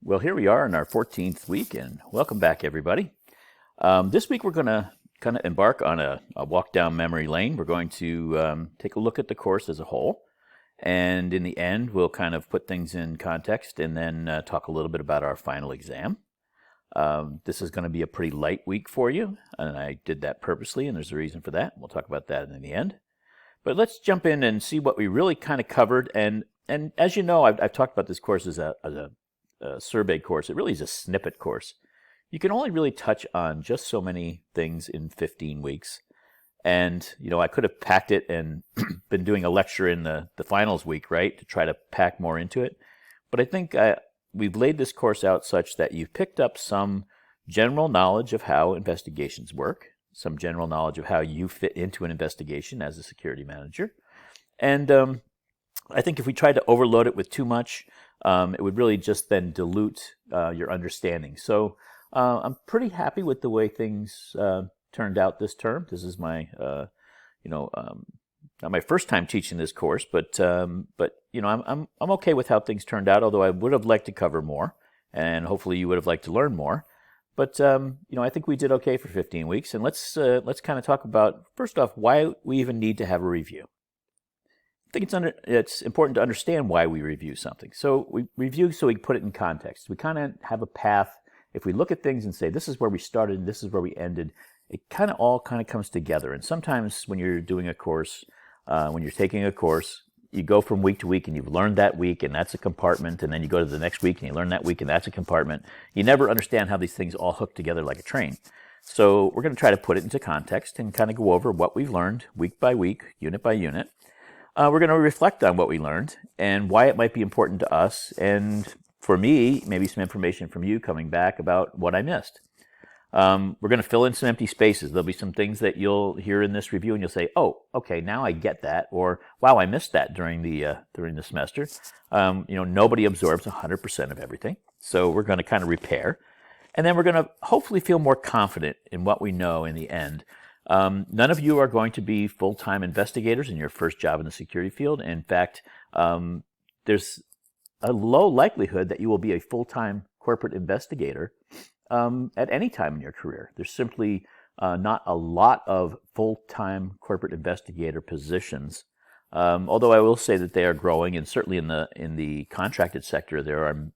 Well, here we are in our 14th week, and welcome back, everybody. This week we're going to kind of embark on a walk down memory lane. We're going to take a look at the course as a whole, and in the end we'll kind of put things in context and then talk a little bit about our final exam. This is going to be a pretty light week for you, and I did that purposely, and there's a reason for that. We'll talk about that in the end. But let's jump in and see what we really kind of covered. And as you know, I've talked about this course as a survey course. It really is a snippet course. You can only really touch on just so many things in 15 weeks. And, I could have packed it and been doing a lecture in the finals week, right, to try to pack more into it. But I think we've laid this course out such that you've picked up some general knowledge of how investigations work, some general knowledge of how you fit into an investigation as a security manager. And I think if we tried to overload it with too much, it would really just then dilute your understanding. So I'm pretty happy with the way things turned out this term. This is my, not my first time teaching this course, but I'm okay with how things turned out. Although I would have liked to cover more, and hopefully you would have liked to learn more. But I think we did okay for 15 weeks, and let's kind of talk about first off why we even need to have a review. I think it's important to understand why we review something. So we review so we can put it in context. We kind of have a path. If we look at things and say, this is where we started and this is where we ended, it kind of all comes together. And sometimes when you're doing a course, when you're taking a course, you go from week to week and you've learned that week and that's a compartment, and then you go to the next week and you learn that week and that's a compartment. You never understand how these things all hook together like a train. So we're going to try to put it into context and kind of go over what we've learned week by week, unit by unit. We're going to reflect on what we learned and why it might be important to us, and for me, maybe some information from you coming back about what I missed. We're going to fill in some empty spaces. There'll be some things that you'll hear in this review and you'll say, oh, okay, now I get that, or wow, I missed that during the semester. Nobody absorbs 100% of everything, so we're going to kind of repair. And then we're going to hopefully feel more confident in what we know in the end. None of you are going to be full-time investigators in your first job in the security field. In fact, there's a low likelihood that you will be a full-time corporate investigator at any time in your career. There's simply not a lot of full-time corporate investigator positions, although I will say that they are growing, and certainly in the contracted sector there are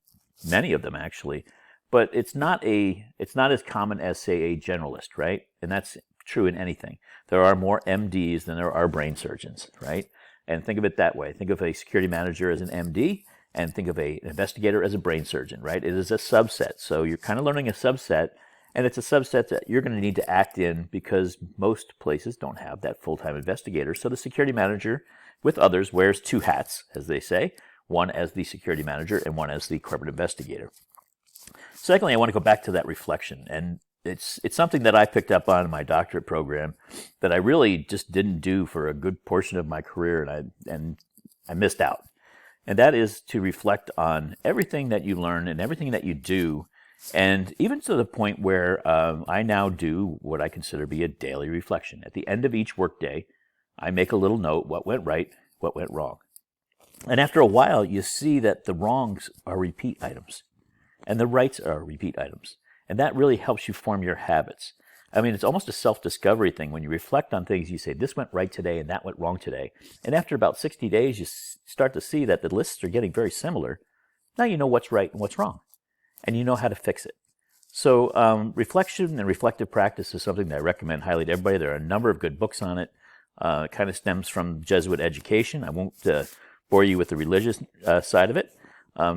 many of them actually. But it's not as common as, say, a generalist, right? And that's true in anything. There are more MDs than there are brain surgeons, right? And think of it that way. Think of a security manager as an MD, and think of an investigator as a brain surgeon, right? It is a subset. So you're kind of learning a subset, and it's a subset that you're going to need to act in because most places don't have that full-time investigator. So the security manager, with others, wears two hats, as they say, one as the security manager and one as the corporate investigator. Secondly, I want to go back to that reflection, and it's something that I picked up on in my doctorate program that I really just didn't do for a good portion of my career, and I missed out. And that is to reflect on everything that you learn and everything that you do, and even to the point where I now do what I consider to be a daily reflection. At the end of each workday, I make a little note: what went right, what went wrong. And after a while, you see that the wrongs are repeat items, and the rights are repeat items. And that really helps you form your habits. I mean, it's almost a self-discovery thing. When you reflect on things, you say, this went right today and that went wrong today. And after about 60 days, you start to see that the lists are getting very similar. Now you know what's right and what's wrong, and you know how to fix it. So reflection and reflective practice is something that I recommend highly to everybody. There are a number of good books on it. It kind of stems from Jesuit education. I won't bore you with the religious side of it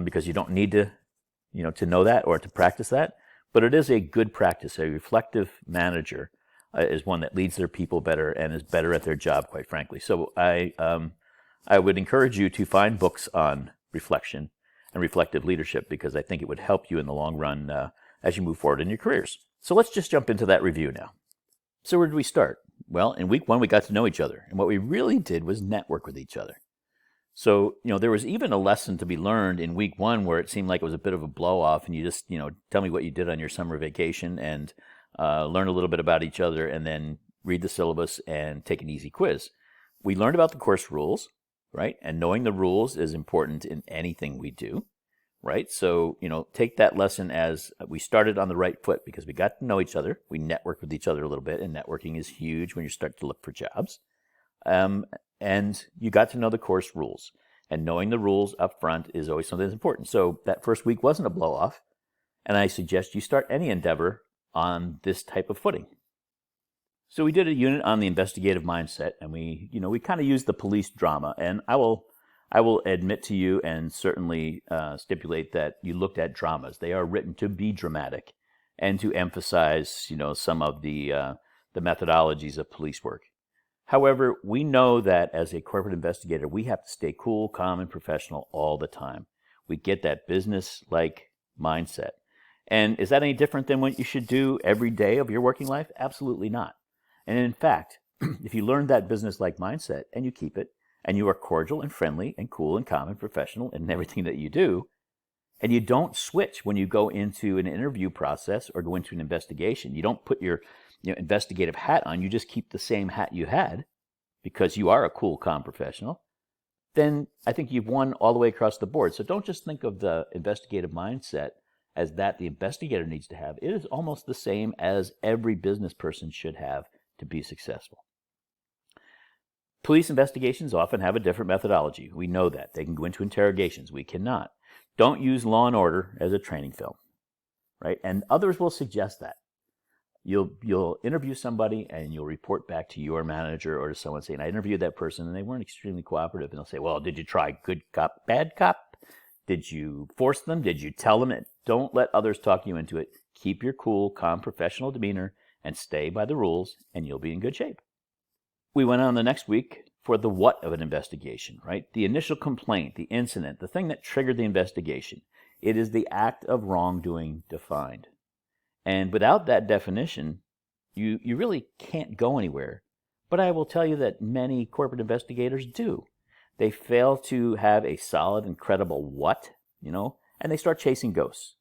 because you don't need to know that or to practice that. But it is a good practice. A reflective manager is one that leads their people better and is better at their job, quite frankly. So I would encourage you to find books on reflection and reflective leadership, because I think it would help you in the long run as you move forward in your careers. So let's just jump into that review now. So where did we start? Well, in week one, we got to know each other. And what we really did was network with each other. So, there was even a lesson to be learned in week one where it seemed like it was a bit of a blow off, and you just, tell me what you did on your summer vacation and learn a little bit about each other, and then read the syllabus and take an easy quiz. We learned about the course rules, right? And knowing the rules is important in anything we do. right? So, take that lesson as we started on the right foot because we got to know each other. We networked with each other a little bit, and networking is huge when you start to look for jobs. And you got to know the course rules. And knowing the rules up front is always something that's important. So that first week wasn't a blow-off, and I suggest you start any endeavor on this type of footing. So we did a unit on the investigative mindset, and we kind of used the police drama. And I will admit to you and certainly stipulate that you looked at dramas. They are written to be dramatic and to emphasize, some of the methodologies of police work. However, we know that as a corporate investigator, we have to stay cool, calm, and professional all the time. We get that business-like mindset. And is that any different than what you should do every day of your working life? Absolutely not. And in fact, if you learn that business-like mindset and you keep it, and you are cordial and friendly and cool and calm and professional in everything that you do, and you don't switch when you go into an interview process or go into an investigation, you don't put your investigative hat on, you just keep the same hat you had because you are a cool, calm professional, then I think you've won all the way across the board. So don't just think of the investigative mindset as that the investigator needs to have. It is almost the same as every business person should have to be successful. Police investigations often have a different methodology. We know that. They can go into interrogations. We cannot. Don't use Law and Order as a training film, right? And others will suggest that. You'll interview somebody and you'll report back to your manager or to someone saying, I interviewed that person and they weren't extremely cooperative. And they'll say, well, did you try good cop, bad cop? Did you force them? Did you tell them it? Don't let others talk you into it. Keep your cool, calm, professional demeanor and stay by the rules and you'll be in good shape. We went on the next week for the what of an investigation, right? The initial complaint, the incident, the thing that triggered the investigation. It is the act of wrongdoing defined. And without that definition, you really can't go anywhere. But I will tell you that many corporate investigators do. They fail to have a solid and credible what, and they start chasing ghosts.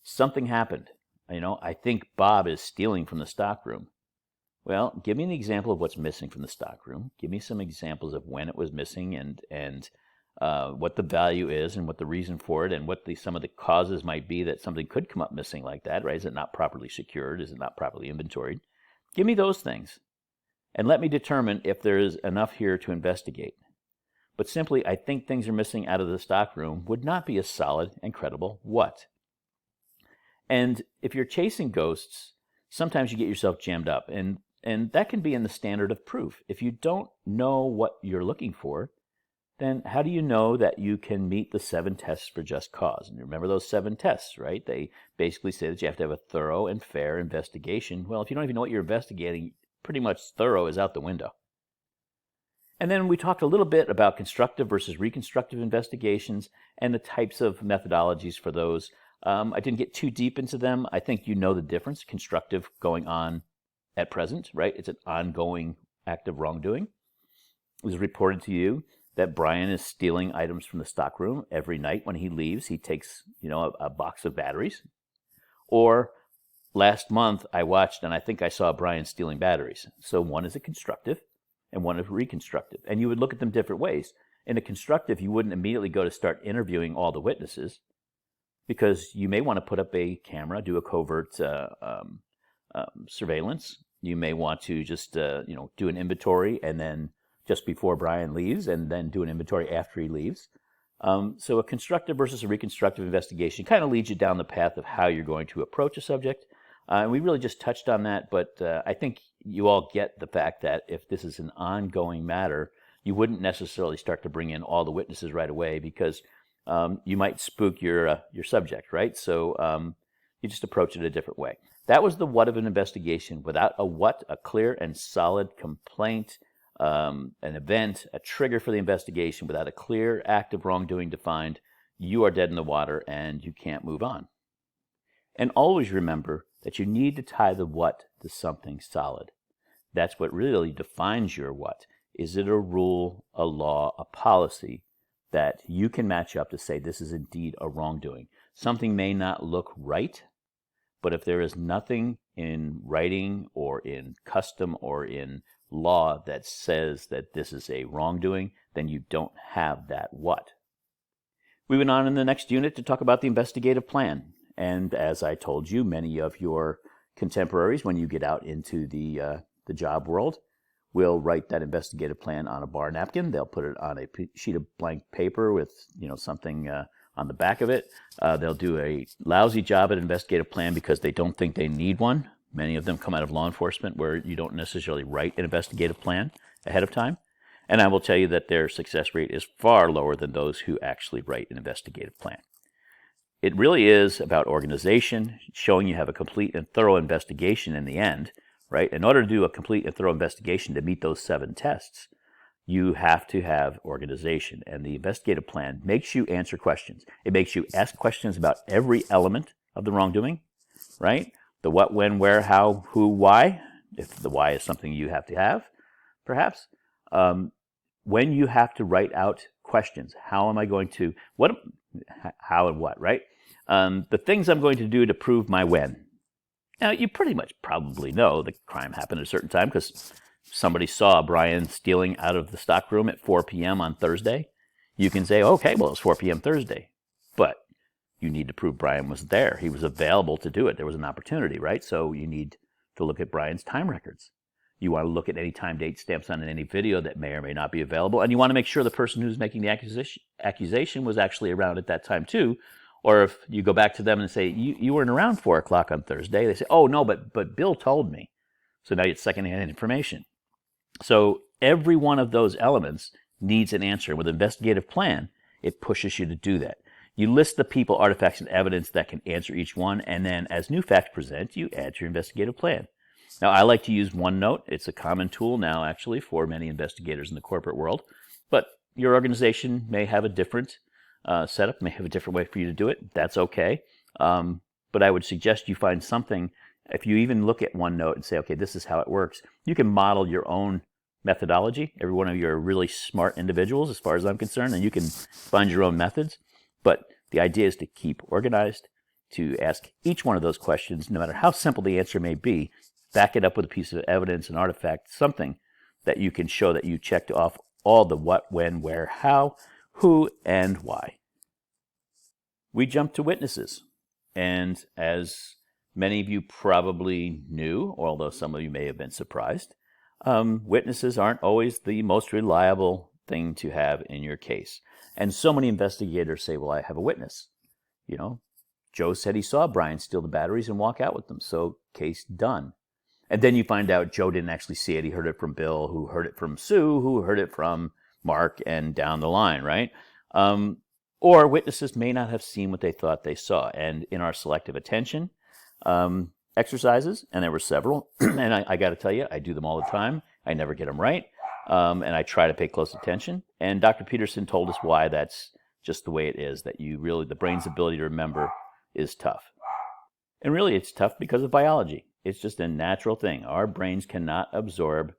Something happened. I think Bob is stealing from the stockroom. Well, give me an example of what's missing from the stockroom. Give me some examples of when it was missing and what the value is and what the reason for it and what some of the causes might be that something could come up missing like that, right? Is it not properly secured? Is it not properly inventoried? Give me those things and let me determine if there is enough here to investigate. But simply, I think things are missing out of the stockroom would not be a solid and credible what. And if you're chasing ghosts, sometimes you get yourself jammed up. And that can be in the standard of proof. If you don't know what you're looking for, then how do you know that you can meet the 7 tests for just cause? And remember those 7 tests, right? They basically say that you have to have a thorough and fair investigation. Well, if you don't even know what you're investigating, pretty much thorough is out the window. And then we talked a little bit about constructive versus reconstructive investigations and the types of methodologies for those. I didn't get too deep into them. I think you know the difference. Constructive going on at present, right? It's an ongoing act of wrongdoing. It was reported to you that Brian is stealing items from the stockroom every night when he leaves. He takes, a box of batteries. Or last month I watched and I think I saw Brian stealing batteries. So one is a constructive and one is reconstructive. And you would look at them different ways. In a constructive, you wouldn't immediately go to start interviewing all the witnesses because you may want to put up a camera, do a covert surveillance. You may want to just, do an inventory and then just before Brian leaves and then do an inventory after he leaves. So a constructive versus a reconstructive investigation kind of leads you down the path of how you're going to approach a subject. And we really just touched on that, but I think you all get the fact that if this is an ongoing matter, you wouldn't necessarily start to bring in all the witnesses right away because you might spook your subject, right? So you just approach it a different way. That was the what of an investigation. Without a what, a clear and solid complaint, an event, a trigger for the investigation, without a clear act of wrongdoing defined, you are dead in the water and you can't move on. And always remember that you need to tie the what to something solid. That's what really defines your what. Is it a rule, a law, a policy that you can match up to say this is indeed a wrongdoing? Something may not look right, but if there is nothing in writing or in custom or in law that says that this is a wrongdoing, then you don't have that what. We went on in the next unit to talk about the investigative plan. And as I told you, many of your contemporaries, when you get out into the job world, will write that investigative plan on a bar napkin. They'll put it on a sheet of blank paper with something on the back of it. They'll do a lousy job at investigative plan because they don't think they need one. Many of them come out of law enforcement where you don't necessarily write an investigative plan ahead of time. And I will tell you that their success rate is far lower than those who actually write an investigative plan. It really is about organization, showing you have a complete and thorough investigation in the end, right? In order to do a complete and thorough investigation to meet those 7 tests, you have to have organization. And the investigative plan makes you answer questions. It makes you ask questions about every element of the wrongdoing, right? The what, when, where, how, who, why, if the why is something you have to have, perhaps. When you have to write out questions, how am I going to, how and what, right? The things I'm going to do to prove my when. Now, you pretty much probably know the crime happened at a certain time because somebody saw Brian stealing out of the stockroom at 4 p.m. on Thursday. You can say, okay, well, it was 4 p.m. Thursday. But you need to prove Brian was there. He was available to do it. There was an opportunity, right? So you need to look at Brian's time records. You want to look at any time, date stamps on any video that may or may not be available. And you want to make sure the person who's making the accusation was actually around at that time too. Or if you go back to them and say, you weren't around 4 o'clock on Thursday, they say, oh, no, but Bill told me. So now it's secondhand information. So every one of those elements needs an answer. With an investigative plan, it pushes you to do that. You list the people, artifacts, and evidence that can answer each one, and then as new facts present, you add your investigative plan. Now, I like to use OneNote. It's a common tool now, actually, for many investigators in the corporate world. But your organization may have a different setup, may have a different way for you to do it. That's okay. But I would suggest you find something. If you even look at OneNote and say, okay, this is how it works, you can model your own methodology. Every one of you are really smart individuals, as far as I'm concerned, and you can find your own methods. But the idea is to keep organized, to ask each one of those questions, no matter how simple the answer may be, back it up with a piece of evidence, an artifact, something that you can show that you checked off all the what, when, where, how, who, and why. We jump to witnesses. And as many of you probably knew, although some of you may have been surprised, witnesses aren't always the most reliable thing to have in your case. And so many investigators say, well, I have a witness. Joe said he saw Brian steal the batteries and walk out with them, so case done. And then you find out Joe didn't actually see it. He heard it from Bill, who heard it from Sue, who heard it from Mark, and down the line, right? Or witnesses may not have seen what they thought they saw. And in our selective attention exercises, and there were several, and I got to tell you, I do them all the time. I never get them right, and I try to pay close attention. And Dr. Peterson told us why that's just the way it is, that the brain's ability to remember is tough. And really, it's tough because of biology. It's just a natural thing. Our brains cannot absorb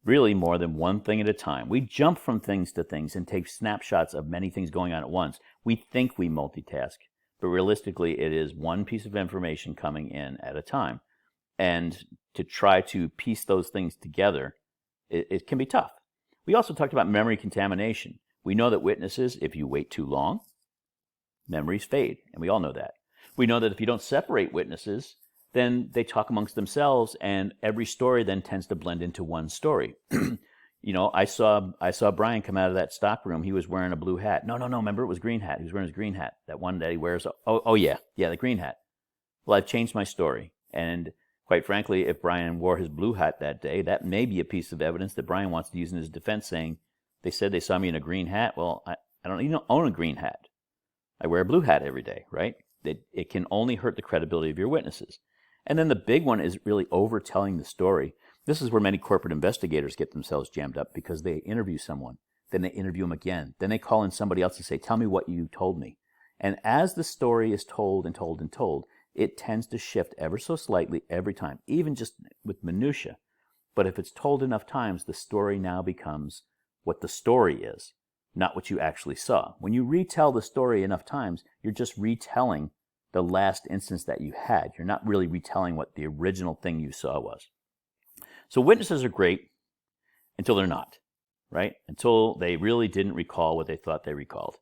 really more than one thing at a time. We jump from things to things and take snapshots of many things going on at once. We think we multitask, but realistically, it is one piece of information coming in at a time. And to try to piece those things together, it can be tough. We also talked about memory contamination. We know that witnesses, if you wait too long, memories fade, and we all know that. We know that if you don't separate witnesses, then they talk amongst themselves, and every story then tends to blend into one story. I saw Brian come out of that stock room. He was wearing a blue hat. No, remember it was green hat. He was wearing his green hat, that one that he wears. Oh yeah, the green hat. Well, I've changed my story, and quite frankly, if Brian wore his blue hat that day, that may be a piece of evidence that Brian wants to use in his defense, saying, they said they saw me in a green hat. Well, I don't even own a green hat. I wear a blue hat every day, right? It can only hurt the credibility of your witnesses. And then the big one is really overtelling the story. This is where many corporate investigators get themselves jammed up because they interview someone, then they interview them again, then they call in somebody else and say, tell me what you told me. And as the story is told and told and told, it tends to shift ever so slightly every time, even just with minutia. But if it's told enough times, the story now becomes what the story is, not what you actually saw. When you retell the story enough times, you're just retelling the last instance that you had. You're not really retelling what the original thing you saw was. So witnesses are great until they're not, right? Until they really didn't recall what they thought they recalled.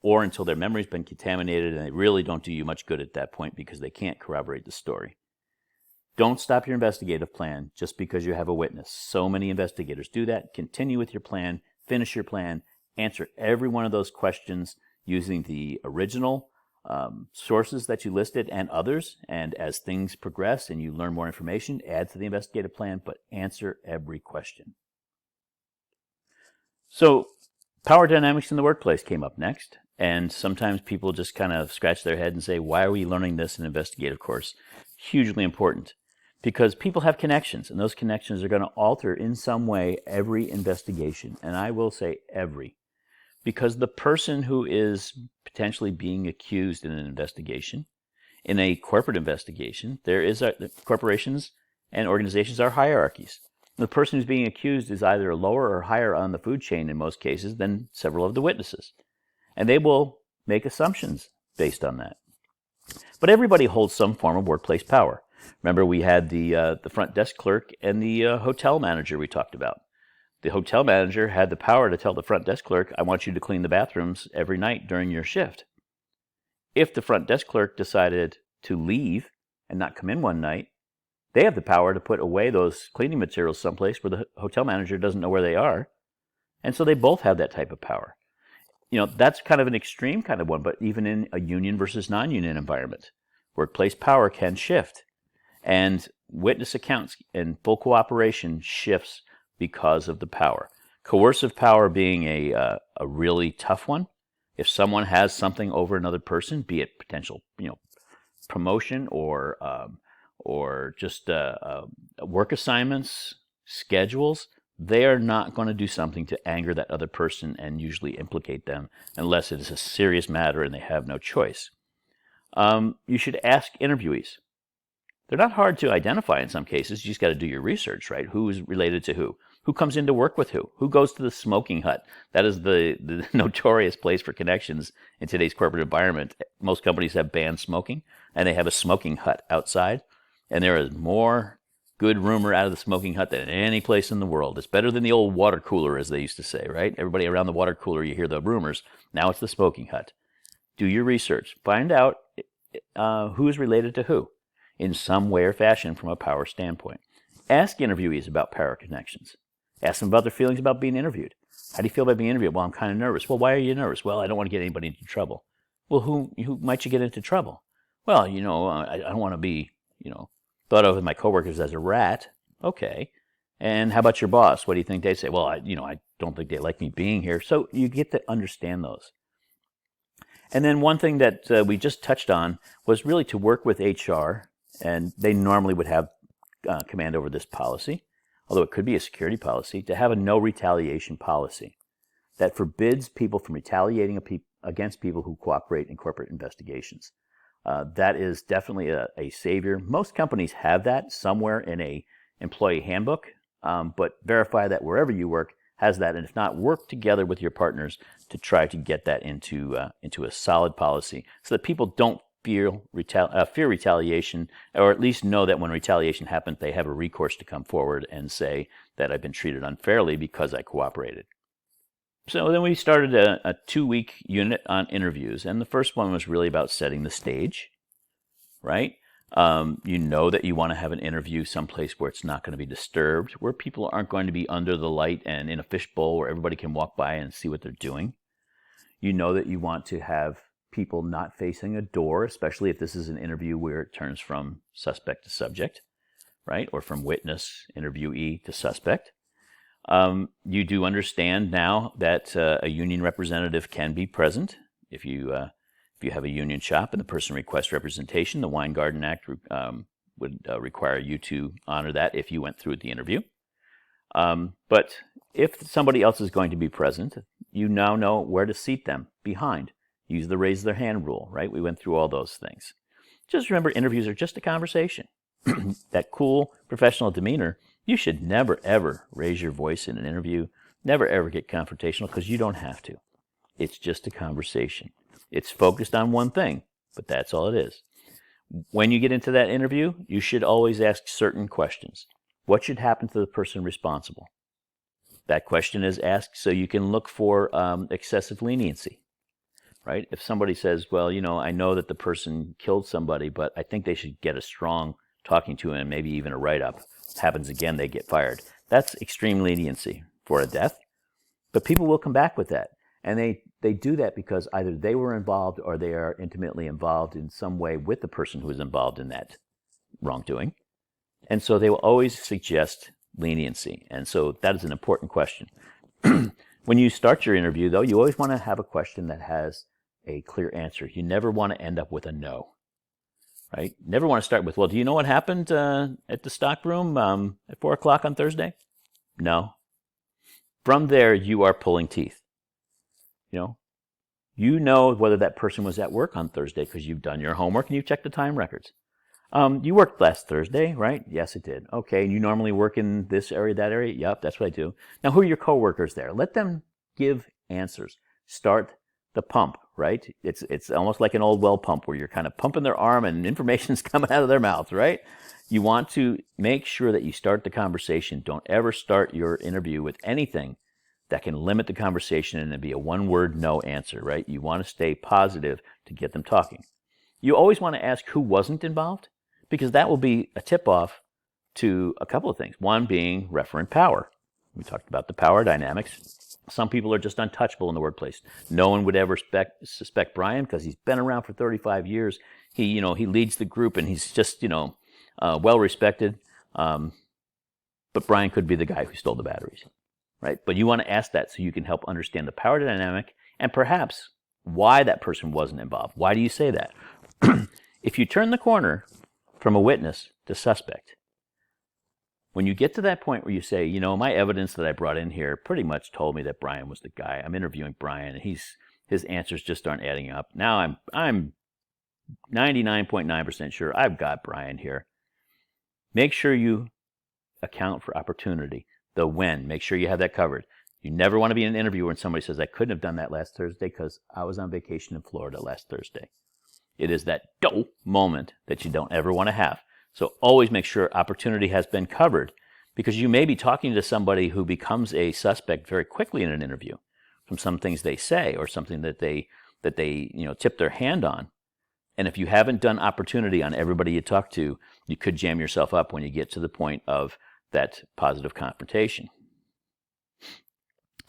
or until their memory's been contaminated and they really don't do you much good at that point because they can't corroborate the story. Don't stop your investigative plan just because you have a witness. So many investigators do that. Continue with your plan, finish your plan, answer every one of those questions using the original sources that you listed and others. And as things progress and you learn more information, add to the investigative plan, but answer every question. So power dynamics in the workplace came up next. And sometimes people just kind of scratch their head and say, why are we learning this in an investigative course? Hugely important. Because people have connections, and those connections are going to alter in some way every investigation. And I will say every. Because the person who is potentially being accused in an investigation, in a corporate investigation, corporations and organizations are hierarchies. The person who's being accused is either lower or higher on the food chain in most cases than several of the witnesses. And they will make assumptions based on that. But everybody holds some form of workplace power. Remember, we had the front desk clerk and the hotel manager we talked about. The hotel manager had the power to tell the front desk clerk, I want you to clean the bathrooms every night during your shift. If the front desk clerk decided to leave and not come in one night, they have the power to put away those cleaning materials someplace where the hotel manager doesn't know where they are. And so they both have that type of power. You know, that's kind of an extreme kind of one, but even in a union versus non-union environment, workplace power can shift. And witness accounts and full cooperation shifts because of the power. Coercive power being a really tough one. If someone has something over another person, be it potential, promotion or just work assignments, schedules, they are not going to do something to anger that other person and usually implicate them unless it is a serious matter and they have no choice. You should ask interviewees. They're not hard to identify in some cases. You just got to do your research, right? Who is related to who? Who comes in to work with who? Who goes to the smoking hut? That is the notorious place for connections in today's corporate environment. Most companies have banned smoking, and they have a smoking hut outside. And there is more good rumor out of the smoking hut than any place in the world. It's better than the old water cooler, as they used to say, right? Everybody around the water cooler, you hear the rumors. Now it's the smoking hut. Do your research. Find out who is related to who in some way or fashion from a power standpoint. Ask interviewees about power connections. Ask them about their feelings about being interviewed. How do you feel about being interviewed? Well, I'm kind of nervous. Well, why are you nervous? Well, I don't want to get anybody into trouble. Well, who might you get into trouble? Well, I don't want to be, thought of with my coworkers as a rat. Okay. And how about your boss? What do you think they'd say? Well, I don't think they like me being here. So you get to understand those. And then one thing that we just touched on was really to work with HR, and they normally would have command over this policy, although it could be a security policy, to have a no retaliation policy that forbids people from retaliating against people who cooperate in corporate investigations. That is definitely a savior. Most companies have that somewhere in a employee handbook, but verify that wherever you work has that, and if not, work together with your partners to try to get that into a solid policy so that people don't fear retaliation, or at least know that when retaliation happens, they have a recourse to come forward and say that I've been treated unfairly because I cooperated. So then we started a 2-week unit on interviews, and the first one was really about setting the stage, right? You know that you want to have an interview someplace where it's not going to be disturbed, where people aren't going to be under the light and in a fishbowl where everybody can walk by and see what they're doing. You know that you want to have people not facing a door, especially if this is an interview where it turns from suspect to subject, right? Or from witness, interviewee to suspect. You do understand now that a union representative can be present. If you have a union shop and the person requests representation, the Weingarten Act would require you to honor that if you went through the interview. But if somebody else is going to be present, you now know where to seat them behind. Use the raise their hand rule, right? We went through all those things. Just remember, interviews are just a conversation. That cool professional demeanor, you should never, ever raise your voice in an interview. Never, ever get confrontational because you don't have to. It's just a conversation. It's focused on one thing, but that's all it is. When you get into that interview, you should always ask certain questions. What should happen to the person responsible? That question is asked so you can look for excessive leniency. right? If somebody says, well, I know that the person killed somebody, but I think they should get a strong talking to and maybe even a write-up. Happens again, they get fired. That's extreme leniency for a death. But people will come back with that. And they do that because either they were involved or they are intimately involved in some way with the person who is involved in that wrongdoing. And so they will always suggest leniency. And so that is an important question. When you start your interview, though, you always want to have a question that has a clear answer. You never want to end up with a no, right? Never want to start with, well, do you know what happened at the stockroom at 4 o'clock on Thursday? No. From there, you are pulling teeth. You know whether that person was at work on Thursday because you've done your homework and you've checked the time records. You worked last Thursday, right? Yes, it did. Okay, and you normally work in this area, that area? Yep, that's what I do. Now, who are your coworkers there? Let them give answers. Start the pump, right? It's almost like an old well pump where you're kind of pumping their arm and information's coming out of their mouth, right? You want to make sure that you start the conversation. Don't ever start your interview with anything that can limit the conversation and be a one-word no answer, right? You want to stay positive to get them talking. You always want to ask who wasn't involved, because that will be a tip-off to a couple of things. One being referent power. We talked about the power dynamics. Some people are just untouchable in the workplace. No one would ever suspect Brian because he's been around for 35 years. He leads the group and he's just, well respected. But Brian could be the guy who stole the batteries, right? But you want to ask that so you can help understand the power dynamic and perhaps why that person wasn't involved. Why do you say that? If you turn the corner from a witness to suspect, when you get to that point where you say, my evidence that I brought in here pretty much told me that Brian was the guy. I'm interviewing Brian, and his answers just aren't adding up. Now I'm 99.9% sure I've got Brian here. Make sure you account for opportunity. The when, make sure you have that covered. You never want to be in an interview when somebody says, I couldn't have done that last Thursday because I was on vacation in Florida last Thursday. It is that dope moment that you don't ever want to have. So always make sure opportunity has been covered, because you may be talking to somebody who becomes a suspect very quickly in an interview from some things they say or something that they tip their hand on. And if you haven't done opportunity on everybody you talk to, you could jam yourself up when you get to the point of that positive confrontation.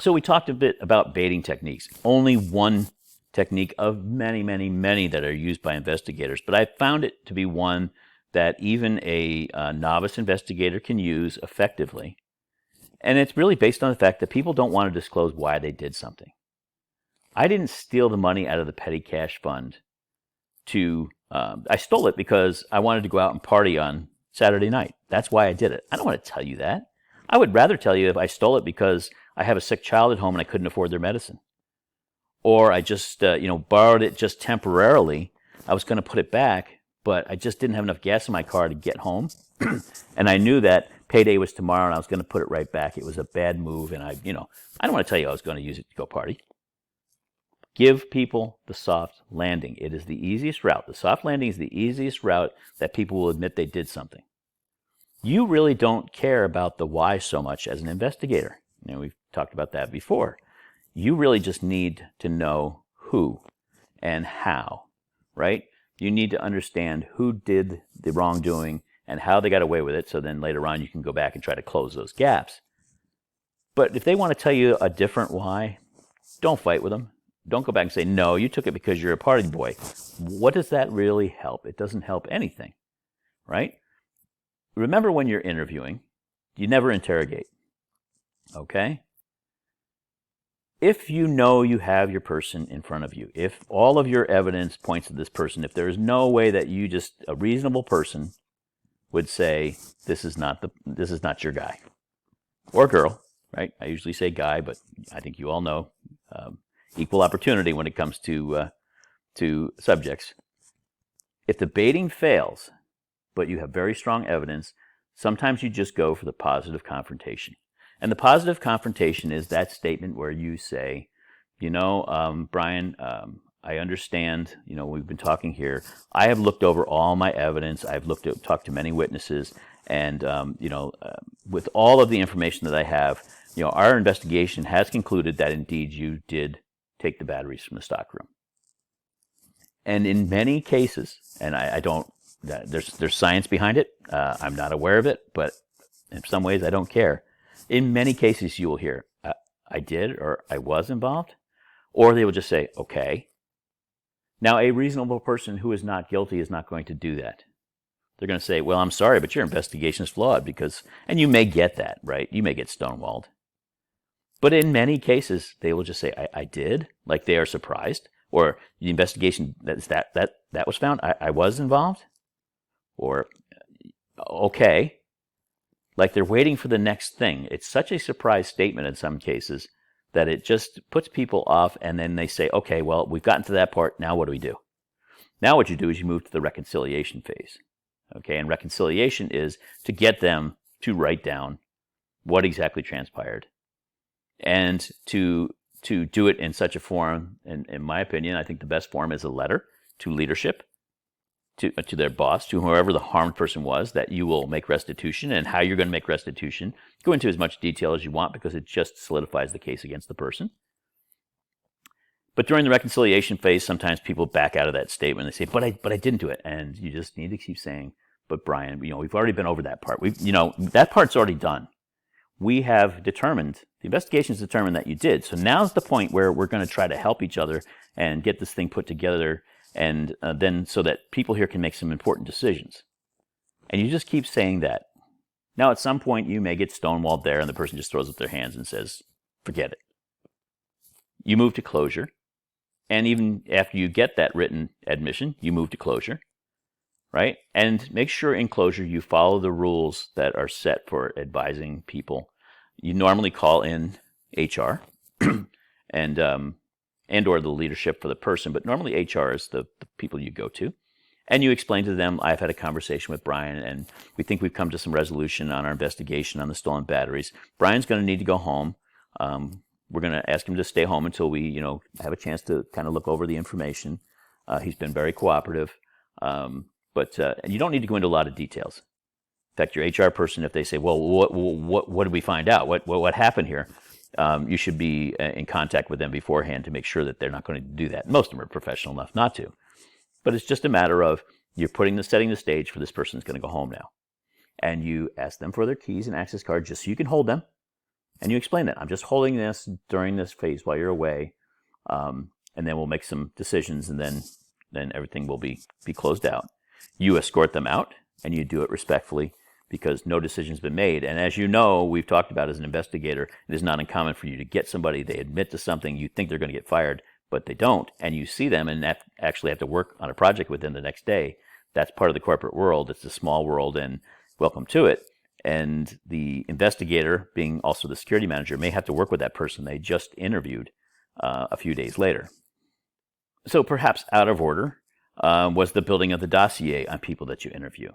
So we talked a bit about baiting techniques. Only one technique of many, many, many that are used by investigators, but I found it to be one that even a novice investigator can use effectively. And it's really based on the fact that people don't want to disclose why they did something. I didn't steal the money out of the petty cash fund I stole it because I wanted to go out and party on Saturday night. That's why I did it. I don't want to tell you that. I would rather tell you if I stole it because I have a sick child at home and I couldn't afford their medicine. Or I just, borrowed it just temporarily. I was going to put it back, but I just didn't have enough gas in my car to get home. And I knew that payday was tomorrow and I was going to put it right back. It was a bad move. And I don't want to tell you I was going to use it to go party. Give people the soft landing. It is the easiest route. The soft landing is the easiest route that people will admit they did something. You really don't care about the why so much as an investigator. We've talked about that before. You really just need to know who and how, right? You need to understand who did the wrongdoing and how they got away with it, so then later on you can go back and try to close those gaps. But if they want to tell you a different why, don't fight with them. Don't go back and say, no, you took it because you're a party boy. What does that really help? It doesn't help anything, right? Remember, when you're interviewing, you never interrogate, okay? If you know you have your person in front of you, if all of your evidence points to this person, if there is no way that a reasonable person would say, this is not your guy or girl, right? I usually say guy, but I think you all know equal opportunity when it comes to subjects. If the baiting fails, but you have very strong evidence, sometimes you just go for the positive confrontation. And the positive confrontation is that statement where you say, Brian, I understand, we've been talking here. I have looked over all my evidence. I've talked to many witnesses. And, with all of the information that I have, our investigation has concluded that indeed you did take the batteries from the stockroom. And in many cases, and I don't, there's science behind it. I'm not aware of it, but in some ways I don't care. In many cases, you will hear, I did or I was involved, or they will just say, okay. Now, a reasonable person who is not guilty is not going to do that. They're going to say, well, I'm sorry, but your investigation is flawed because, and you may get that, right? You may get stonewalled. But in many cases, they will just say, I did, like they are surprised, or the investigation that was found, I was involved, or okay, like they're waiting for the next thing. It's such a surprise statement in some cases that it just puts people off, and then they say, okay, well, we've gotten to that part, now what do we do? Now what you do is you move to the reconciliation phase. Okay, and reconciliation is to get them to write down what exactly transpired, and to do it in such a form. And in my opinion, I think the best form is a letter to leadership, to their boss, to whoever the harmed person was, that you will make restitution, and how you're going to make restitution. Go into as much detail as you want because it just solidifies the case against the person. But during the reconciliation phase, sometimes people back out of that statement. They say, but I didn't do it. And you just need to keep saying, but Brian, we've already been over that part. That part's already done. We have determined, the investigation's determined that you did. So now's the point where we're going to try to help each other and get this thing put together, and then so that people here can make some important decisions. And you just keep saying that. Now at some point you may get stonewalled there and the person just throws up their hands and says, forget it. You move to closure. And even after you get that written admission, you move to closure, right? And make sure in closure you follow the rules that are set for advising people. You normally call in HR and or the leadership for the person, but normally HR is the people you go to. And you explain to them, I've had a conversation with Brian, and we think we've come to some resolution on our investigation on the stolen batteries. Brian's going to need to go home. We're going to ask him to stay home until we, have a chance to kind of look over the information. He's been very cooperative, but you don't need to go into a lot of details. In fact, your HR person, if they say, "Well, what did we find out? What happened here?" You should be in contact with them beforehand to make sure that they're not going to do that. Most of them are professional enough not to, but it's just a matter of you're setting the stage for this person who's going to go home now, and you ask them for their keys and access card just so you can hold them. And you explain that I'm just holding this during this phase while you're away, and then we'll make some decisions, and then everything will be closed out. You escort them out, and you do it respectfully because no decision's been made. And as you know, we've talked about as an investigator, it is not uncommon for you to get somebody, they admit to something, you think they're going to get fired, but they don't, and you see them and actually have to work on a project with them the next day. That's part of the corporate world. It's a small world, and welcome to it. And the investigator, being also the security manager, may have to work with that person they just interviewed a few days later. So perhaps out of order was the building of the dossier on people that you interview.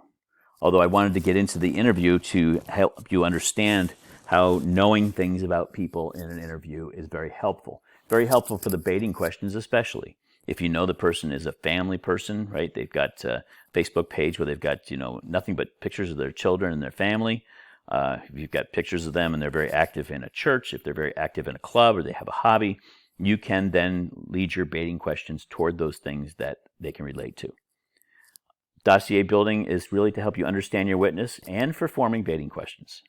Although I wanted to get into the interview to help you understand how knowing things about people in an interview is very helpful. Very helpful for the baiting questions especially. If you know the person is a family person, right? They've got a Facebook page where they've got, nothing but pictures of their children and their family. If you've got pictures of them and they're very active in a church, if they're very active in a club or they have a hobby, you can then lead your baiting questions toward those things that they can relate to. Dossier building is really to help you understand your witness and for forming baiting questions.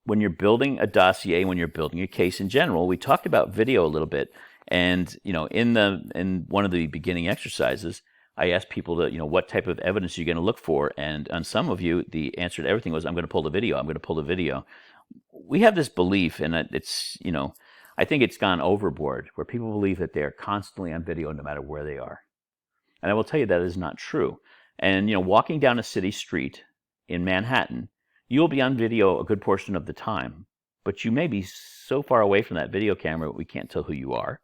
When you're building a dossier, when you're building a case in general, we talked about video a little bit. And, in one of the beginning exercises, I asked people to, what type of evidence are you going to look for? And on some of you, the answer to everything was, I'm going to pull the video. I'm going to pull the video. We have this belief, and it's, I think it's gone overboard, where people believe that they are constantly on video no matter where they are. And I will tell you that is not true. And, walking down a city street in Manhattan, you will be on video a good portion of the time, but you may be so far away from that video camera we can't tell who you are.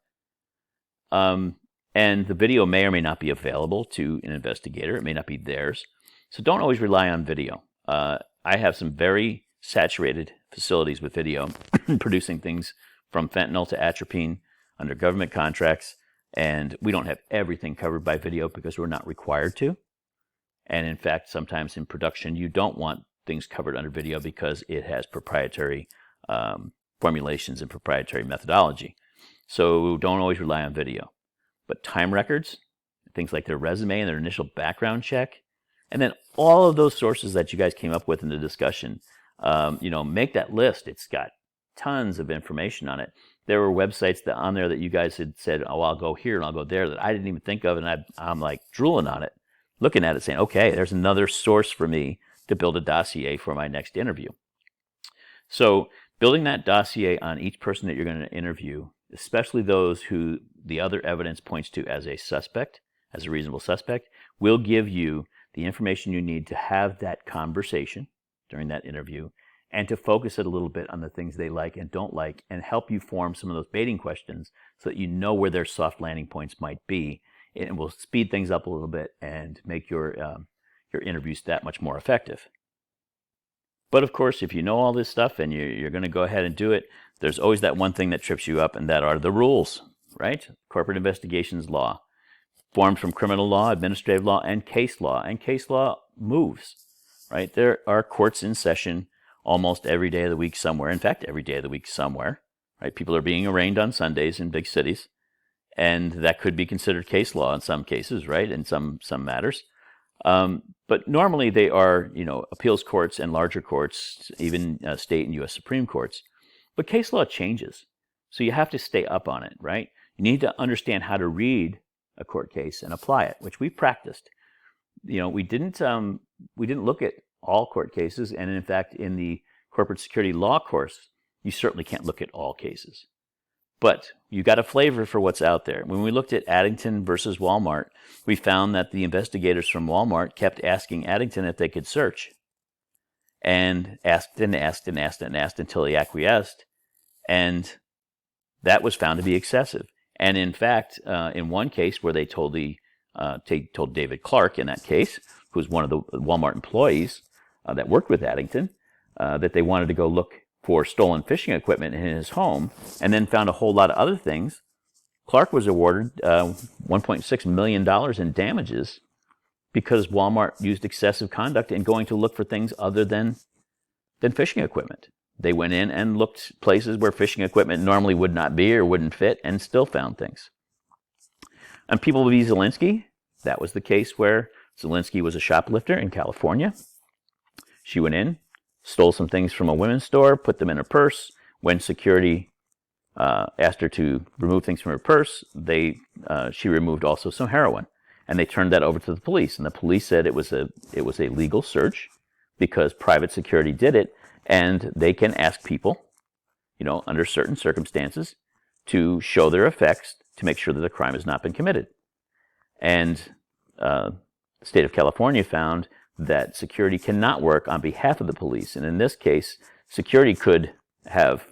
And the video may or may not be available to an investigator. It may not be theirs. So don't always rely on video. I have some very saturated facilities with video, producing things from fentanyl to atropine under government contracts. And we don't have everything covered by video because we're not required to. And in fact, sometimes in production, you don't want things covered under video because it has proprietary formulations and proprietary methodology. So don't always rely on video. but time records, things like their resume and their initial background check, and then all of those sources that you guys came up with in the discussion, make that list. It's got tons of information on it. There were websites on there that you guys had said, oh, I'll go here and I'll go there, that I didn't even think of, and I'm like drooling on it, looking at it saying, okay, there's another source for me to build a dossier for my next interview. So building that dossier on each person that you're going to interview, especially those who the other evidence points to as a suspect, as a reasonable suspect, will give you the information you need to have that conversation during that interview and to focus it a little bit on the things they like and don't like, and help you form some of those baiting questions so that you know where their soft landing points might be. It will speed things up a little bit and make your interviews that much more effective. But of course, if you know all this stuff and you're going to go ahead and do it, there's always that one thing that trips you up, and that are the rules, right? Corporate investigations law, formed from criminal law, administrative law, and case law. And case law moves, right? There are courts in session almost every day of the week somewhere. In fact, every day of the week somewhere, right? People are being arraigned on Sundays in big cities, and that could be considered case law in some cases, right? In some matters. But normally they are, appeals courts and larger courts, even state and U.S. Supreme Courts. But case law changes, so you have to stay up on it, right? You need to understand how to read a court case and apply it, which we practiced. We didn't look at all court cases, and in fact, in the corporate security law course, you certainly can't look at all cases. But you got a flavor for what's out there. When we looked at Addington versus Walmart, we found that the investigators from Walmart kept asking Addington if they could search, and asked until he acquiesced, and that was found to be excessive. And in fact, in one case where they told David Clark in that case, who was one of the Walmart employees that worked with Addington, that they wanted to go look for stolen fishing equipment in his home, and then found a whole lot of other things, Clark was awarded $1.6 million in damages because Walmart used excessive conduct in going to look for things other than fishing equipment. They went in and looked places where fishing equipment normally would not be or wouldn't fit, and still found things. On People v. Zelinsky, that was the case where Zelinsky was a shoplifter in California. She went in, stole some things from a women's store, put them in her purse. When security asked her to remove things from her purse, she removed also some heroin, and they turned that over to the police. And the police said it was a legal search because private security did it, and they can ask people, under certain circumstances, to show their effects to make sure that a crime has not been committed. And the state of California found that security cannot work on behalf of the police. And in this case, security could have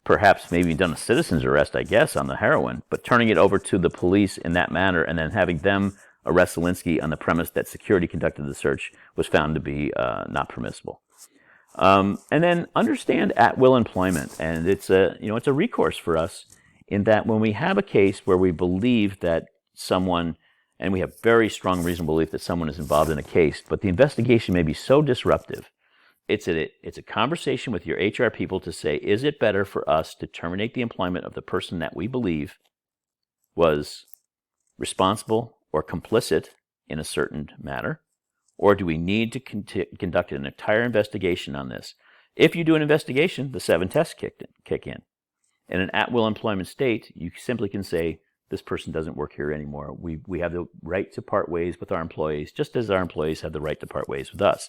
perhaps maybe done a citizen's arrest, I guess, on the heroin, but turning it over to the police in that manner and then having them arrest Zelinsky on the premise that security conducted the search was found to be not permissible. And then understand at-will employment. And it's a recourse for us in that when we have a case where we believe that someone, and we have very strong reasonable belief that someone is involved in a case, but the investigation may be so disruptive, it's a conversation with your HR people to say, is it better for us to terminate the employment of the person that we believe was responsible or complicit in a certain matter, or do we need to conduct an entire investigation on this? If you do an investigation, the 7 tests kick in. In an at-will employment state, you simply can say, this person doesn't work here anymore. We have the right to part ways with our employees, just as our employees have the right to part ways with us.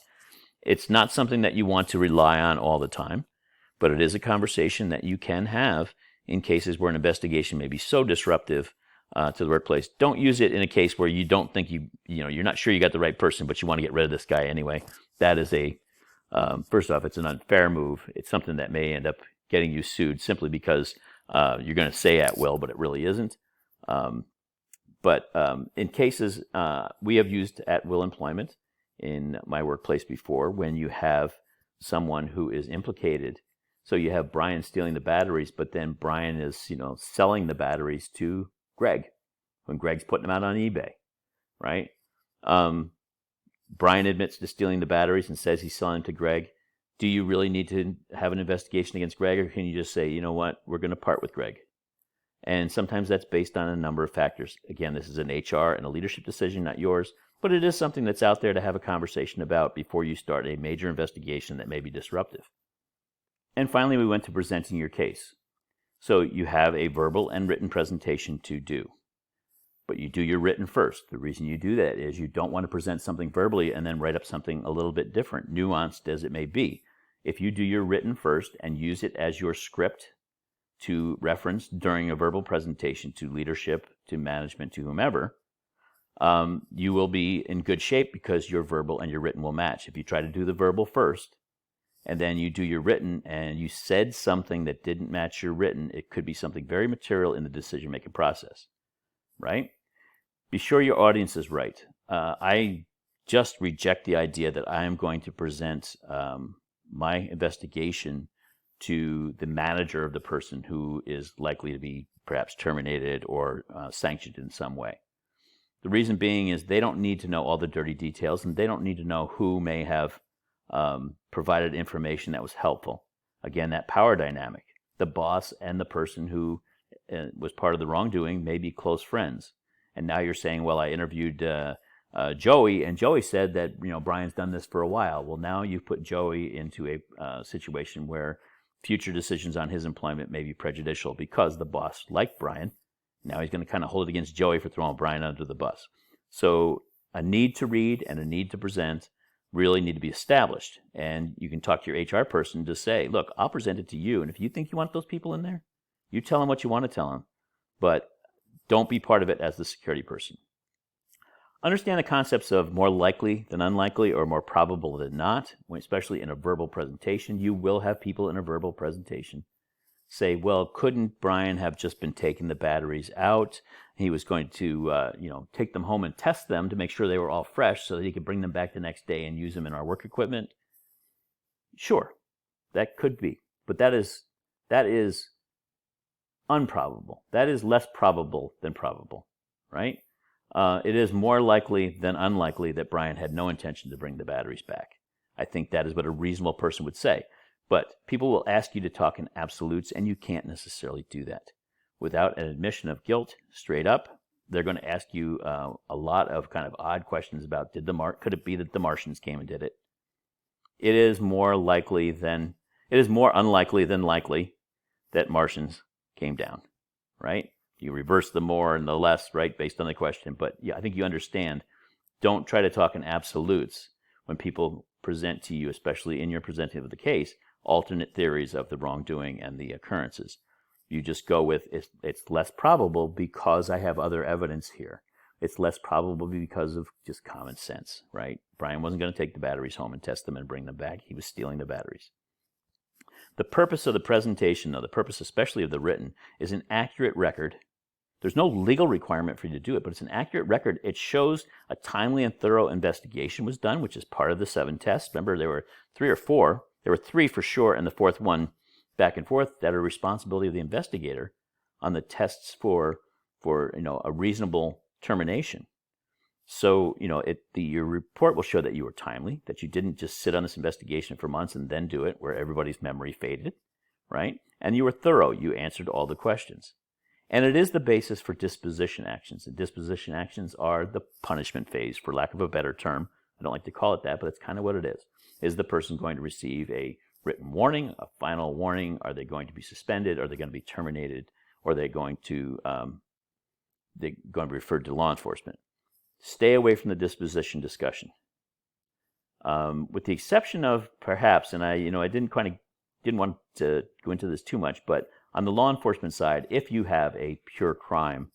It's not something that you want to rely on all the time, but it is a conversation that you can have in cases where an investigation may be so disruptive to the workplace. Don't use it in a case where you don't think you're not sure you got the right person, but you want to get rid of this guy anyway. That is first off, it's an unfair move. It's something that may end up getting you sued simply because you're going to say at will, but it really isn't. But in cases, we have used at-will employment in my workplace before when you have someone who is implicated. So you have Brian stealing the batteries, but then Brian is, selling the batteries to Greg when Greg's putting them out on eBay, right? Brian admits to stealing the batteries and says he's selling them to Greg. Do you really need to have an investigation against Greg, or can you just say, you know what, we're going to part with Greg? And sometimes that's based on a number of factors. Again, this is an HR and a leadership decision, not yours, but it is something that's out there to have a conversation about before you start a major investigation that may be disruptive. And finally, we went to presenting your case. So you have a verbal and written presentation to do. But you do your written first. The reason you do that is you don't want to present something verbally and then write up something a little bit different, nuanced as it may be. If you do your written first and use it as your script to reference during a verbal presentation to leadership, to management, to whomever, you will be in good shape because your verbal and your written will match. If you try to do the verbal first and then you do your written and you said something that didn't match your written, it could be something very material in the decision-making process, right? Be sure your audience is right. I just reject the idea that I am going to present my investigation to the manager of the person who is likely to be perhaps terminated or sanctioned in some way. The reason being is they don't need to know all the dirty details, and they don't need to know who may have provided information that was helpful. Again, that power dynamic. The boss and the person who was part of the wrongdoing may be close friends. And now you're saying, well, I interviewed Joey, and Joey said that Brian's done this for a while. Well, now you've put Joey into a situation where future decisions on his employment may be prejudicial because the boss liked Brian. Now he's going to kind of hold it against Joey for throwing Brian under the bus. So a need to read and a need to present really need to be established. And you can talk to your HR person to say, look, I'll present it to you. And if you think you want those people in there, you tell them what you want to tell them. But don't be part of it as the security person. Understand the concepts of more likely than unlikely or more probable than not, especially in a verbal presentation. You will have people in a verbal presentation say, well, couldn't Brian have just been taking the batteries out? He was going to take them home and test them to make sure they were all fresh so that he could bring them back the next day and use them in our work equipment. Sure, that could be, but that is unprobable. That is less probable than probable, right? It is more likely than unlikely that Brian had no intention to bring the batteries back. I think that is what a reasonable person would say. But people will ask you to talk in absolutes, and you can't necessarily do that. Without an admission of guilt, straight up, they're going to ask you a lot of kind of odd questions about could it be that the Martians came and did it? It is more unlikely than likely that Martians came down, right? You reverse the more and the less, right, based on the question. But yeah, I think you understand. Don't try to talk in absolutes when people present to you, especially in your presenting of the case, alternate theories of the wrongdoing and the occurrences. You just go with, it's less probable because I have other evidence here. It's less probable because of just common sense, right? Brian wasn't going to take the batteries home and test them and bring them back. He was stealing the batteries. The purpose of the presentation, though, the purpose especially of the written, is an accurate record. There's no legal requirement for you to do it, but it's an accurate record. It shows a timely and thorough investigation was done, which is part of the 7 tests. Remember, there were 3 or 4. There were 3 for sure, and the 4th one back and forth that are responsibility of the investigator on the tests for a reasonable termination. So, your report will show that you were timely, that you didn't just sit on this investigation for months and then do it, where everybody's memory faded, right? And you were thorough. You answered all the questions. And it is the basis for disposition actions. And disposition actions are the punishment phase, for lack of a better term. I don't like to call it that, but it's kind of what it is. Is the person going to receive a written warning, a final warning? Are they going to be suspended? Are they going to be terminated? Or are they going to be referred to law enforcement? Stay away from the disposition discussion. With the exception of perhaps, and I didn't want to go into this too much, but on the law enforcement side, if you have a pure crime,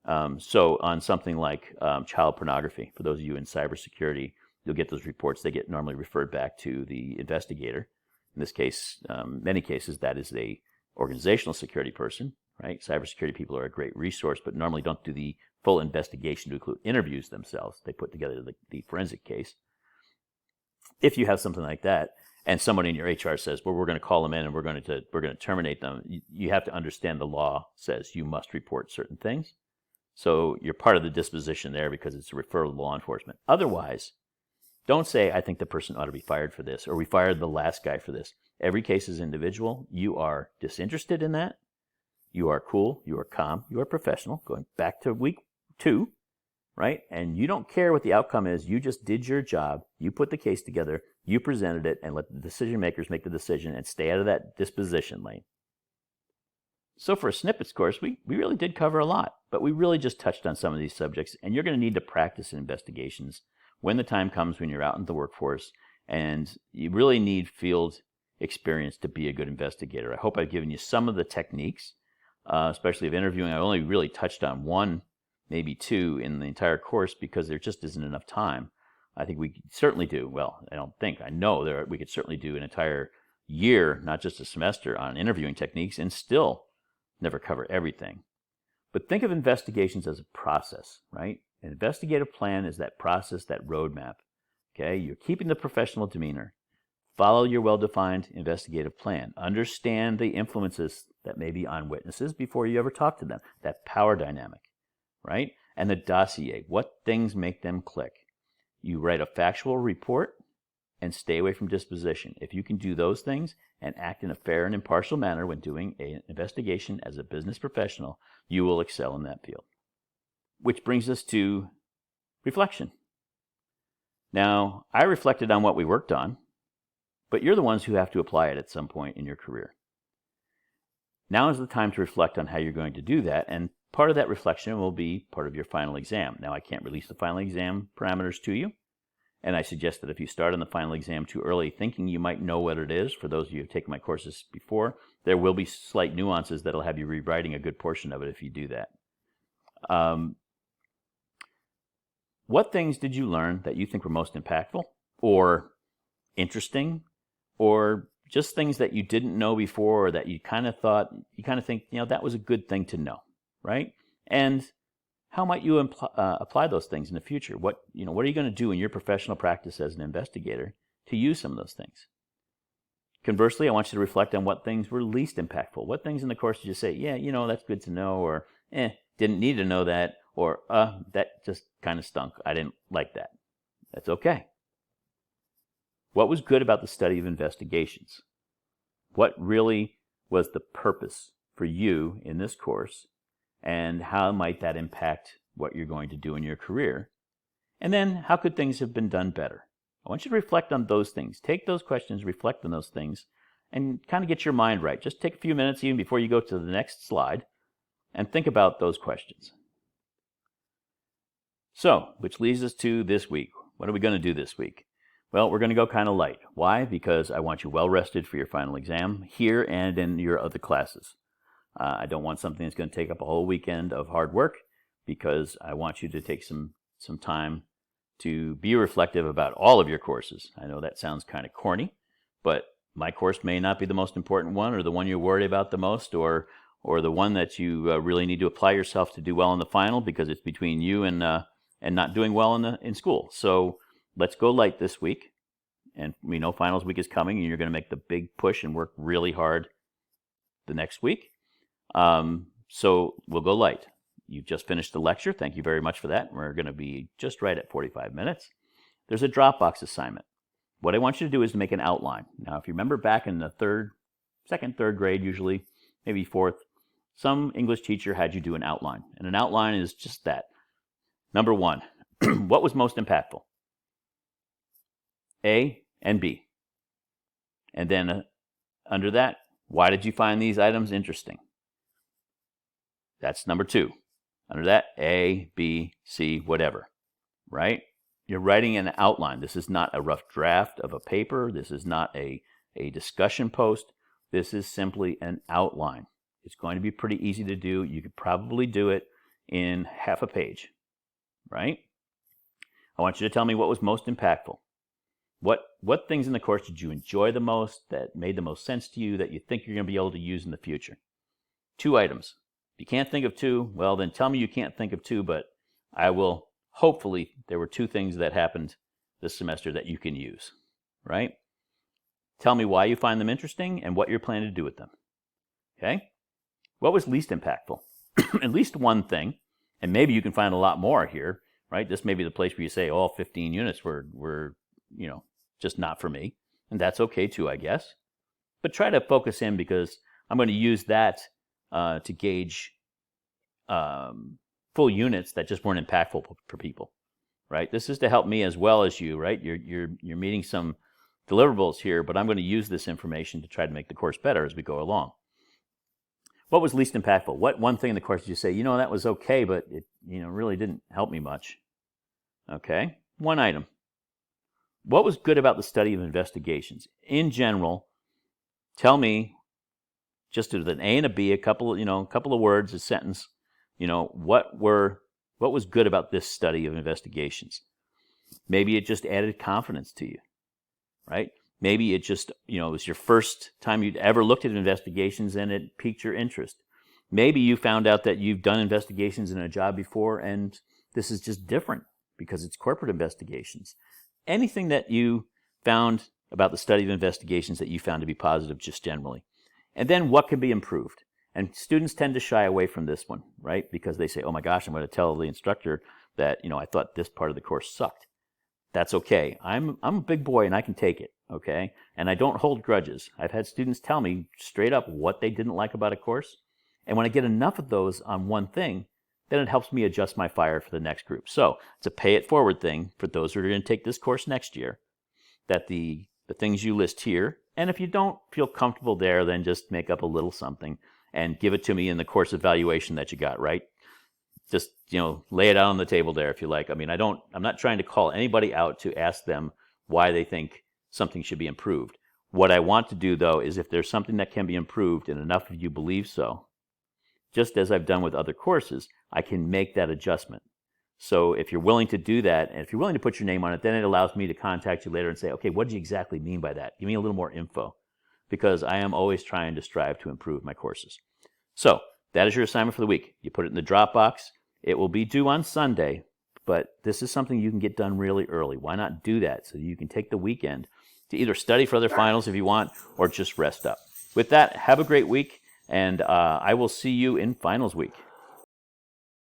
so on something like child pornography, for those of you in cybersecurity, you'll get those reports. They get normally referred back to the investigator. In this case, many cases, that is a organizational security person, right? Cybersecurity people are a great resource, but normally don't do the full investigation to include interviews themselves. They put together the forensic case. If you have something like that, and someone in your HR says, well, we're going to call them in and we're going to terminate them, you have to understand the law says you must report certain things. So you're part of the disposition there because it's a referral to law enforcement. Otherwise, don't say, I think the person ought to be fired for this, or we fired the last guy for this. Every case is individual. You are disinterested in that. You are cool, you are calm, you are professional, going back to week 2, right? And you don't care what the outcome is. You just did your job. You put the case together, you presented it, and let the decision makers make the decision and stay out of that disposition lane. So for a snippets course, we really did cover a lot, but we really just touched on some of these subjects, and you're going to need to practice investigations when the time comes when you're out in the workforce, and you really need field experience to be a good investigator. I hope I've given you some of the techniques, especially of interviewing. I only really touched on 1, maybe 2 in the entire course because there just isn't enough time. I think we could certainly do, well, I know we could certainly do an entire year, not just a semester, on interviewing techniques and still never cover everything. But think of investigations as a process, right? An investigative plan is that process, that roadmap. Okay, you're keeping the professional demeanor. Follow your well-defined investigative plan. Understand the influences that may be on witnesses before you ever talk to them. That power dynamic, right? And the dossier. What things make them click? You write a factual report and stay away from disposition. If you can do those things and act in a fair and impartial manner when doing an investigation as a business professional, you will excel in that field. Which brings us to reflection. Now, I reflected on what we worked on, but you're the ones who have to apply it at some point in your career. Now is the time to reflect on how you're going to do that, and part of that reflection will be part of your final exam. Now, I can't release the final exam parameters to you, and I suggest that if you start on the final exam too early thinking you might know what it is, for those of you who have taken my courses before, there will be slight nuances that'll have you rewriting a good portion of it if you do that. What things did you learn that you think were most impactful or interesting, or just things that you didn't know before, or that you kind of think, that was a good thing to know, right? And how might you apply those things in the future? What are you going to do in your professional practice as an investigator to use some of those things? Conversely, I want you to reflect on what things were least impactful. What things in the course did you say, yeah, that's good to know, or didn't need to know that, or that just kind of stunk. I didn't like that. That's okay. What was good about the study of investigations? What really was the purpose for you in this course? And how might that impact what you're going to do in your career? And then, how could things have been done better? I want you to reflect on those things. Take those questions, reflect on those things, and kind of get your mind right. Just take a few minutes even before you go to the next slide and think about those questions. So, which leads us to this week. What are we going to do this week? Well, we're going to go kind of light. Why? Because I want you well rested for your final exam here and in your other classes. I don't want something that's going to take up a whole weekend of hard work, because I want you to take some time to be reflective about all of your courses. I know that sounds kind of corny, but my course may not be the most important one, or the one you worry about the most, or the one that you really need to apply yourself to do well in the final, because it's between you and not doing well in school. So let's go light this week. And we know finals week is coming, and you're going to make the big push and work really hard the next week. So we'll go light. You've just finished the lecture. Thank you very much for that. We're going to be just right at 45 minutes. There's a Dropbox assignment. What I want you to do is to make an outline. Now, if you remember back in the second, third grade, usually, maybe fourth, some English teacher had you do an outline. And an outline is just that. Number 1, what was most impactful? A and B. And then under that, why did you find these items interesting? That's number 2. Under that, A, B, C, whatever, right? You're writing an outline. This is not a rough draft of a paper. This is not a discussion post. This is simply an outline. It's going to be pretty easy to do. You could probably do it in half a page, right? I want you to tell me what was most impactful. What things in the course did you enjoy the most, that made the most sense to you, that you think you're going to be able to use in the future? 2 items. If you can't think of 2, well, then tell me you can't think of 2, but I will, hopefully, there were 2 things that happened this semester that you can use, right? Tell me why you find them interesting and what you're planning to do with them, okay? What was least impactful? At least one thing, and maybe you can find a lot more here, right? This may be the place where you say all 15 units were just not for me, and that's okay too, I guess. But try to focus in, because I'm going to use that to gauge full units that just weren't impactful for people, right? This is to help me as well as you, right? You're meeting some deliverables here, but I'm going to use this information to try to make the course better as we go along. What was least impactful? What one thing in the course did you say, that was okay, but it really didn't help me much? Okay, one item. What was good about the study of investigations? In general, tell me, just with an A and a B, a couple of words, a sentence, what was good about this study of investigations? Maybe it just added confidence to you, right? Maybe it just, it was your first time you'd ever looked at investigations and it piqued your interest. Maybe you found out that you've done investigations in a job before and this is just different because it's corporate investigations. Anything that you found about the study of investigations that you found to be positive just generally. And then what can be improved? And students tend to shy away from this one, right? Because they say, oh my gosh, I'm going to tell the instructor that, I thought this part of the course sucked. That's okay. I'm a big boy and I can take it, okay? And I don't hold grudges. I've had students tell me straight up what they didn't like about a course. And when I get enough of those on one thing, then it helps me adjust my fire for the next group. So it's a pay it forward thing for those who are going to take this course next year, that the things you list here, and if you don't feel comfortable there, then just make up a little something and give it to me in the course evaluation that you got, right? Just, lay it out on the table there if you like. I mean, I'm not trying to call anybody out to ask them why they think something should be improved. What I want to do, though, is if there's something that can be improved and enough of you believe so, just as I've done with other courses, I can make that adjustment. So if you're willing to do that, and if you're willing to put your name on it, then it allows me to contact you later and say, okay, what do you exactly mean by that? Give me a little more info, because I am always trying to strive to improve my courses. So that is your assignment for the week. You put it in the Dropbox. It will be due on Sunday, but this is something you can get done really early. Why not do that so you can take the weekend to either study for other finals if you want or just rest up. With that, have a great week, and I will see you in finals week.